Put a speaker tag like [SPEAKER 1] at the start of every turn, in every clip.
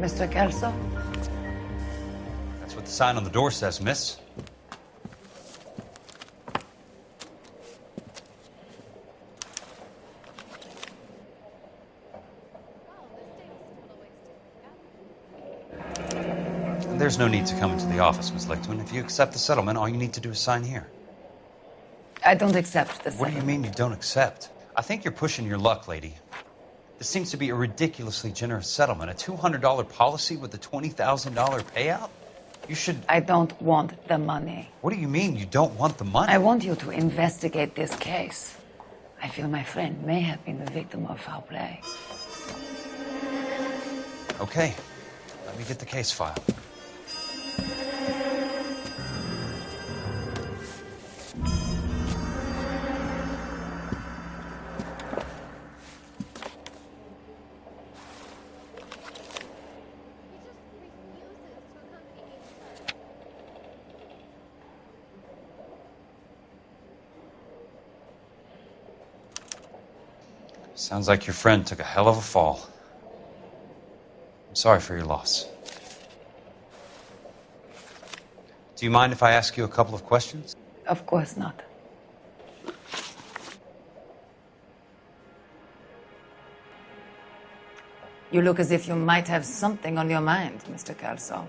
[SPEAKER 1] Mr. Kelso?
[SPEAKER 2] That's what the sign on the door says, miss. And there's no need to come into the office, Miss Lichtmann. If you accept the settlement, all you need to do is sign here.
[SPEAKER 1] I don't accept the
[SPEAKER 2] What do you mean you don't accept? I think you're pushing your luck, lady. This seems to be a ridiculously generous settlement. A $200 policy with a $20,000 payout? You should...
[SPEAKER 1] I don't want the money.
[SPEAKER 2] What do you mean you don't want the money?
[SPEAKER 1] I want you to investigate this case. I feel my friend may have been the victim of foul play.
[SPEAKER 2] Okay. Let me get the case file. Sounds like your friend took a hell of a fall. I'm sorry for your loss. Do you mind if I ask you a couple of questions?
[SPEAKER 1] Of course not. You look as if you might have something on your mind, Mr. Kelso.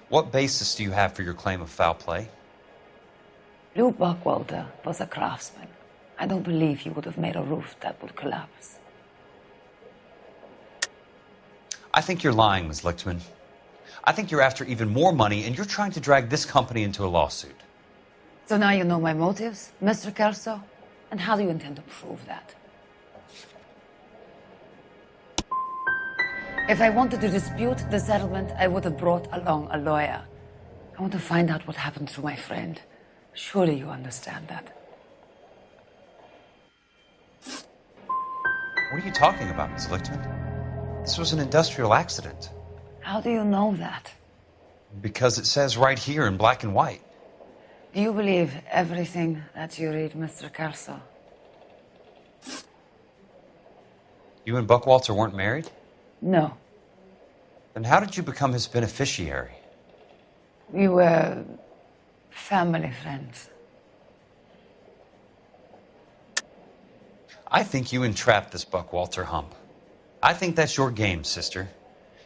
[SPEAKER 2] What basis do you have for your claim of foul play?
[SPEAKER 1] Lou Buckwalter was a craftsman. I don't believe he would have made a roof that would collapse.
[SPEAKER 2] I think you're lying, Ms. Lichtmann. I think you're after even more money, and you're trying to drag this company into a lawsuit.
[SPEAKER 1] So now you know my motives, Mr. Kelso? And how do you intend to prove that? If I wanted to dispute the settlement, I would have brought along a lawyer. I want to find out what happened to my friend. Surely you understand that.
[SPEAKER 2] What are you talking about, Ms. Lichtmann? This was an industrial accident.
[SPEAKER 1] How do you know that?
[SPEAKER 2] Because it says right here in black and white.
[SPEAKER 1] Do you believe everything that you read, Mr. Kelso?
[SPEAKER 2] You and Buckwalter weren't married?
[SPEAKER 1] No.
[SPEAKER 2] Then how did you become his beneficiary?
[SPEAKER 1] We were family friends.
[SPEAKER 2] I think you entrapped this Buckwalter hump. I think that's your game, sister.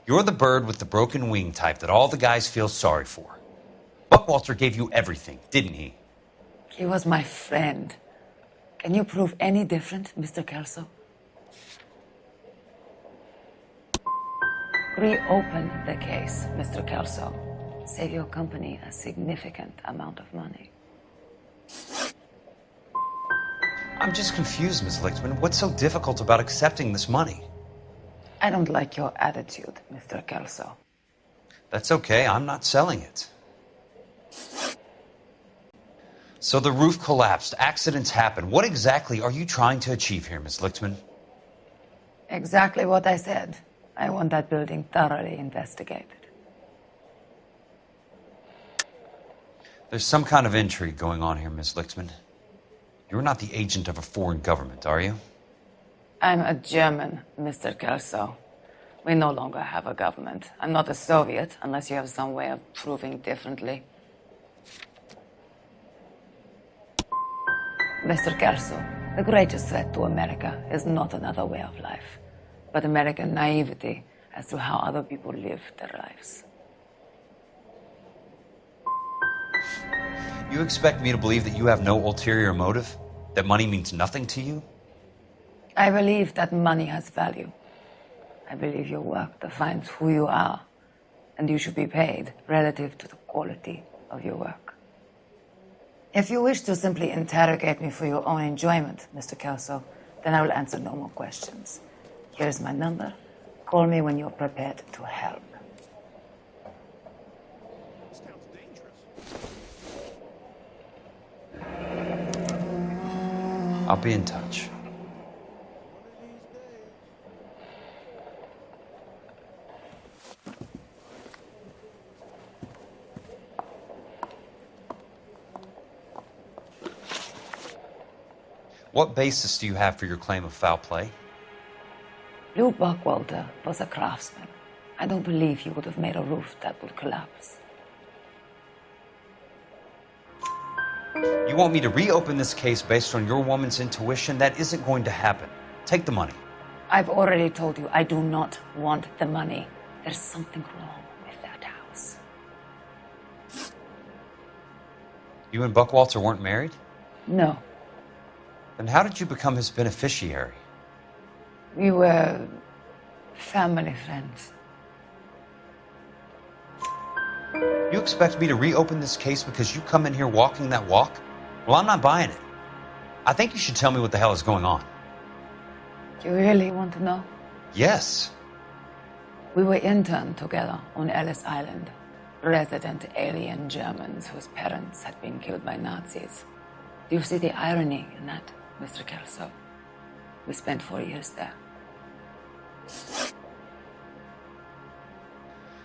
[SPEAKER 2] You're the bird with the broken wing type that all the guys feel sorry for. Buckwalter gave you everything, didn't he?
[SPEAKER 1] He was my friend. Can you prove any different, Mr. Kelso? Reopen the case, Mr. Kelso. Save your company a significant amount of money.
[SPEAKER 2] I'm just confused, Ms. Lichtmann. What's so difficult about accepting this money?
[SPEAKER 1] I don't like your attitude, Mr. Kelso.
[SPEAKER 2] That's okay. I'm not selling it. So the roof collapsed. Accidents happen. What exactly are you trying to achieve here, Ms. Lichtmann?
[SPEAKER 1] Exactly what I said. I want that building thoroughly investigated.
[SPEAKER 2] There's some kind of intrigue going on here, Ms. Lichtmann. You're not the agent of a foreign government, are you?
[SPEAKER 1] I'm a German, Mr. Kelso. We no longer have a government. I'm not a Soviet, unless you have some way of proving differently. Mr. Kelso, the greatest threat to America is not another way of life, but American naivety as to how other people live their lives.
[SPEAKER 2] You expect me to believe that you have no ulterior motive? That money means nothing to you?
[SPEAKER 1] I believe that money has value. I believe your work defines who you are, and you should be paid relative to the quality of your work. If you wish to simply interrogate me for your own enjoyment, Mr. Kelso, then I will answer no more questions. Here is my number. Call me when you're prepared to help.
[SPEAKER 2] I'll be in touch. What basis do you have for your claim of foul play?
[SPEAKER 1] Lou Buckwalter was a craftsman. I don't believe he would have made a roof that would collapse.
[SPEAKER 2] You want me to reopen this case based on your woman's intuition? That isn't going to happen. Take the money.
[SPEAKER 1] I've already told you I do not want the money. There's something wrong with that house.
[SPEAKER 2] You and Buckwalter weren't married?
[SPEAKER 1] No.
[SPEAKER 2] Then how did you become his beneficiary?
[SPEAKER 1] We were family friends.
[SPEAKER 2] You expect me to reopen this case because you come in here walking that walk? Well, I'm not buying it. I think you should tell me what the hell is going on.
[SPEAKER 1] You really want to know?
[SPEAKER 2] Yes.
[SPEAKER 1] We were interned together on Ellis Island, resident alien Germans whose parents had been killed by Nazis. Do you see the irony in that, Mr. Kelso? We spent 4 years there.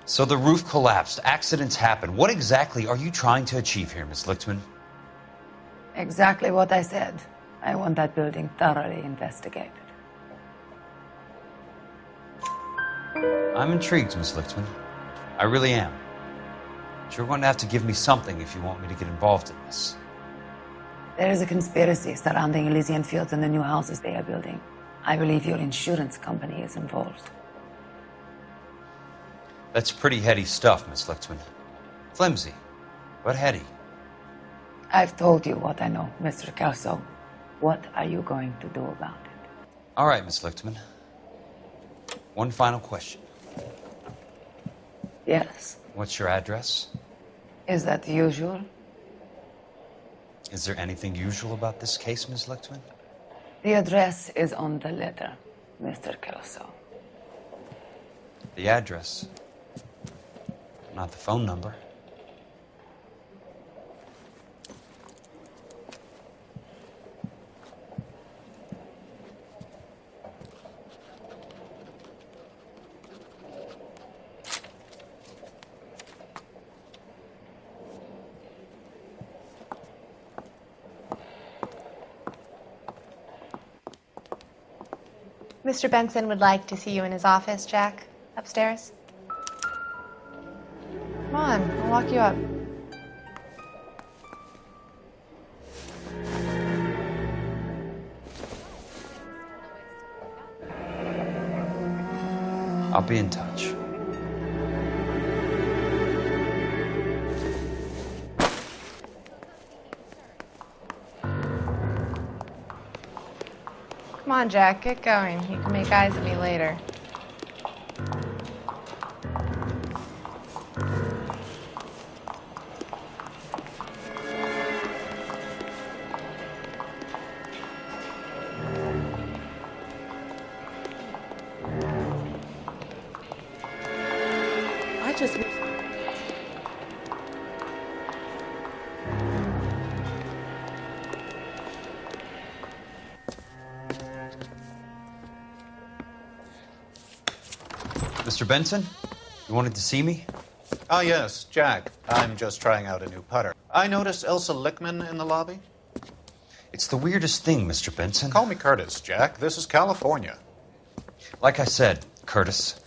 [SPEAKER 2] So the roof collapsed, accidents happen. What exactly are you trying to achieve here, Miss Lichtmann?
[SPEAKER 1] Exactly what I said. I want that building thoroughly investigated.
[SPEAKER 2] I'm intrigued, Miss Lichtmann. I really am. But you're going to have to give me something if you want me to get involved in this.
[SPEAKER 1] There is a conspiracy surrounding Elysian Fields and the new houses they are building. I believe your insurance company is involved.
[SPEAKER 2] That's pretty heady stuff, Miss Lichtmann. Flimsy, but heady.
[SPEAKER 1] I've told you what I know, Mr. Kelso. What are you going to do about it?
[SPEAKER 2] All right, Miss Lichtmann. One final question.
[SPEAKER 1] Yes.
[SPEAKER 2] What's your address?
[SPEAKER 1] Is that usual?
[SPEAKER 2] Is there anything usual about this case, Miss Lichtmann?
[SPEAKER 1] The address is on the letter, Mr. Kelso.
[SPEAKER 2] The address, not the phone number.
[SPEAKER 3] Mr. Benson would like to see you in his office, Jack. Upstairs. Come on, I'll walk you up.
[SPEAKER 2] I'll be in touch.
[SPEAKER 3] Come on, Jack, get going. You can make eyes at me later. I just...
[SPEAKER 2] Mr. Benson, you wanted to see me?
[SPEAKER 4] Ah, yes, Jack. I'm just trying out a new putter. I noticed Elsa Lichtmann in the lobby.
[SPEAKER 2] It's the weirdest thing, Mr. Benson.
[SPEAKER 4] Call me Curtis, Jack. This is California.
[SPEAKER 2] Like I said, Curtis,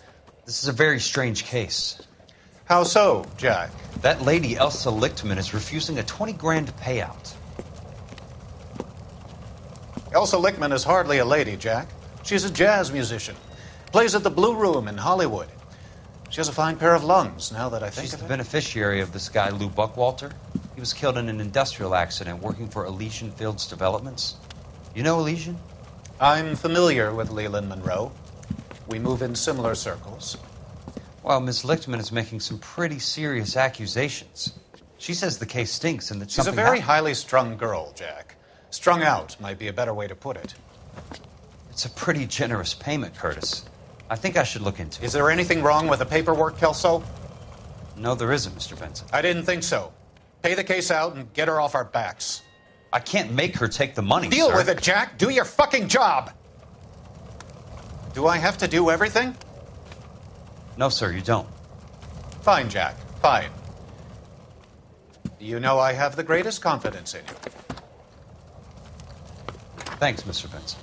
[SPEAKER 2] this is a very strange case.
[SPEAKER 4] How so, Jack?
[SPEAKER 2] That lady, Elsa Lichtmann, is refusing a 20 grand payout.
[SPEAKER 4] Elsa Lichtmann is hardly a lady, Jack. She's a jazz musician. Plays at the Blue Room in Hollywood. She has a fine pair of lungs, now that I think
[SPEAKER 2] She's
[SPEAKER 4] of
[SPEAKER 2] the
[SPEAKER 4] it.
[SPEAKER 2] beneficiary of this guy, Lou Buckwalter. He was killed in an industrial accident working for Elysian Fields Developments. You know Elysian?
[SPEAKER 4] I'm familiar with Leland Monroe. We move in similar circles.
[SPEAKER 2] Well, Miss Lichtmann is making some pretty serious accusations. She says the case stinks and that
[SPEAKER 4] She's a
[SPEAKER 2] something
[SPEAKER 4] very
[SPEAKER 2] happened.
[SPEAKER 4] highly strung girl, Jack. Strung out might be a better way to put it.
[SPEAKER 2] It's a pretty generous payment, Curtis. I think I should look into it.
[SPEAKER 4] Is there anything wrong with the paperwork, Kelso?
[SPEAKER 2] No, there isn't, Mr. Benson.
[SPEAKER 4] I didn't think so. Pay the case out and get her off our backs.
[SPEAKER 2] I can't make her take the money,
[SPEAKER 4] Deal
[SPEAKER 2] sir.
[SPEAKER 4] with it, Jack. Do your fucking job. Do I have to do everything?
[SPEAKER 2] No, sir, you don't.
[SPEAKER 4] Fine, Jack. Fine. You know I have the greatest confidence in you.
[SPEAKER 2] Thanks, Mr. Benson.